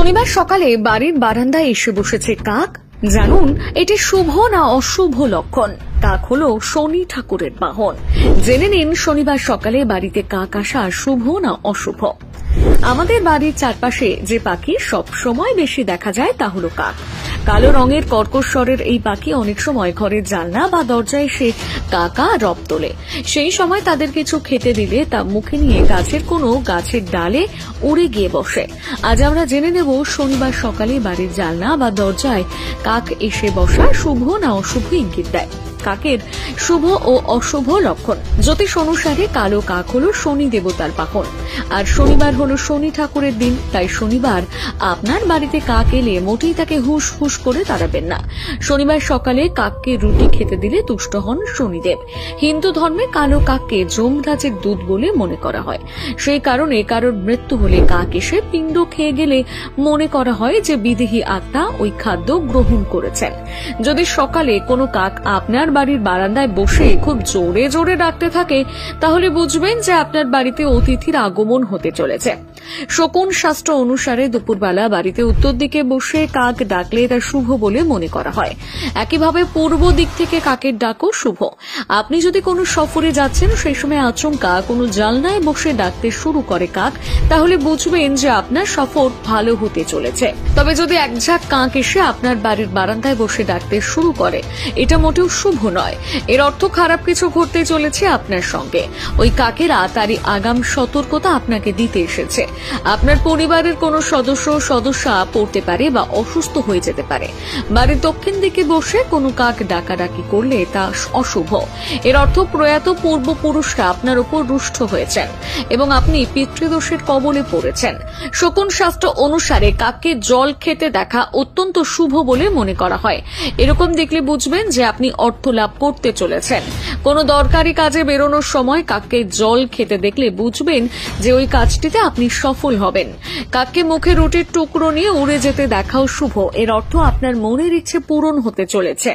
শনিবার সকালে বাড়ির বারান্দায় এসে বসেছে কাক। জানুন এটি শুভ না অশুভ লক্ষণ। কাক হলো শনি ঠাকুরের বাহন। জেনে নিন শনিবার সকালে বাড়িতে কাক আসা শুভ না অশুভ। আমাদের বাড়ির চারপাশে যে পাখি সব সময় বেশি দেখা যায় তা হলো কাক। কালো রঙের কর্কশ স্বরের এই পাখি অনেক সময় ঘরের জানলা বা দরজায় এসে কাকা রব তোলে। সেই সময় তাদের কিছু খেতে দিলে তা মুখে নিয়ে গাছের ডালে উড়ে গিয়ে বসে। আজ আমরা জেনে নেব শনিবার সকালে বাড়ির জানলা বা দরজায় কাক এসে বসা শুভ না অশুভ ইঙ্গিত দেয়। কাকের শুভ ও অশুভ লক্ষণ। জ্যোতিষ অনুসারে কালো কাক হল শনি দেবতার বাহন, আর শনিবার হল শনি ঠাকুরের দিন। তাই শনিবার আপনার বাড়িতে কাক এলে মোটেই তাকে হুস হুস করে তাড়াবেন না। শনিবার সকালে কাককে রুটি খেতে দিলে তুষ্ট হন শনিদেব। হিন্দু ধর্মে কালো কাককে যমরাজের দূত বলে মনে করা হয়। সেই কারণে কারোর মৃত্যু হলে কাক এসে পিণ্ড খেয়ে গেলে মনে করা হয় যে বিদেহী আত্মা ওই খাদ্য গ্রহণ করেছেন। যদি সকালে কোনো কাক আপনার বাড়ির বারান্দায় বসে খুব জোরে জোরে ডাকতে থাকে, তাহলে বুঝবেন যে আপনার বাড়িতে অতিথির আগমন হতে চলেছে। শকুন শাস্ত্র অনুসারে দুপুরবেলা বাড়িতে উত্তর দিকে বসে কাক ডাকলে তা শুভ বলে মনে করা হয়। একইভাবে পূর্ব দিক থেকে কাকের ডাকও শুভ। আপনি যদি কোনো সফরে যাচ্ছেন, সেই সময় আচমকা কোনো জানলায় বসে ডাকতে শুরু করে কাক, তাহলে বুঝবেন যে আপনার সফর ভালো হতে চলেছে। তবে যদি একঝাঁক কাক এসে আপনার বাড়ির বারান্দায় বসে ডাকতে শুরু করে, এটা মোটেও শুভ নয়। এর অর্থ খারাপ কিছু ঘটতে চলেছে আপনার সঙ্গে। ওই কাকেরা তারই আগাম সতর্কতা আপনাকে দিতে এসেছে। আপনার পরিবারের কোনো সদস্যা পড়তে পারে বা অসুস্থ হয়ে যেতে পারে। বাড়ির দক্ষিণ দিকে বসে কোনো কাক ডাকাডাকি করলে তা অশুভ। এর অর্থ প্রয়াত পূর্বপুরুষরা আপনার উপর রুষ্ট হয়েছেন এবং আপনি পিতৃদোষের কবলে পড়েছেন। শকুন শাস্ত্র অনুসারে কাককে জল খেতে দেখা অত্যন্ত শুভ বলে মনে করা হয়। এরকম দেখলে বুঝবেন যে আপনি অর্থ লাভ করতে চলেছেন। কোনো দরকারি কাজে বেরোনোর সময় কাককে জল খেতে দেখলে বুঝবেন যে ওই কাজটিতে আপনি সফল হবেন। কাককে মুখে রুটির টুকরো নিয়ে উড়ে যেতে দেখাও শুভ। এর অর্থ আপনার মনের ইচ্ছে পূরণ হতে চলেছে।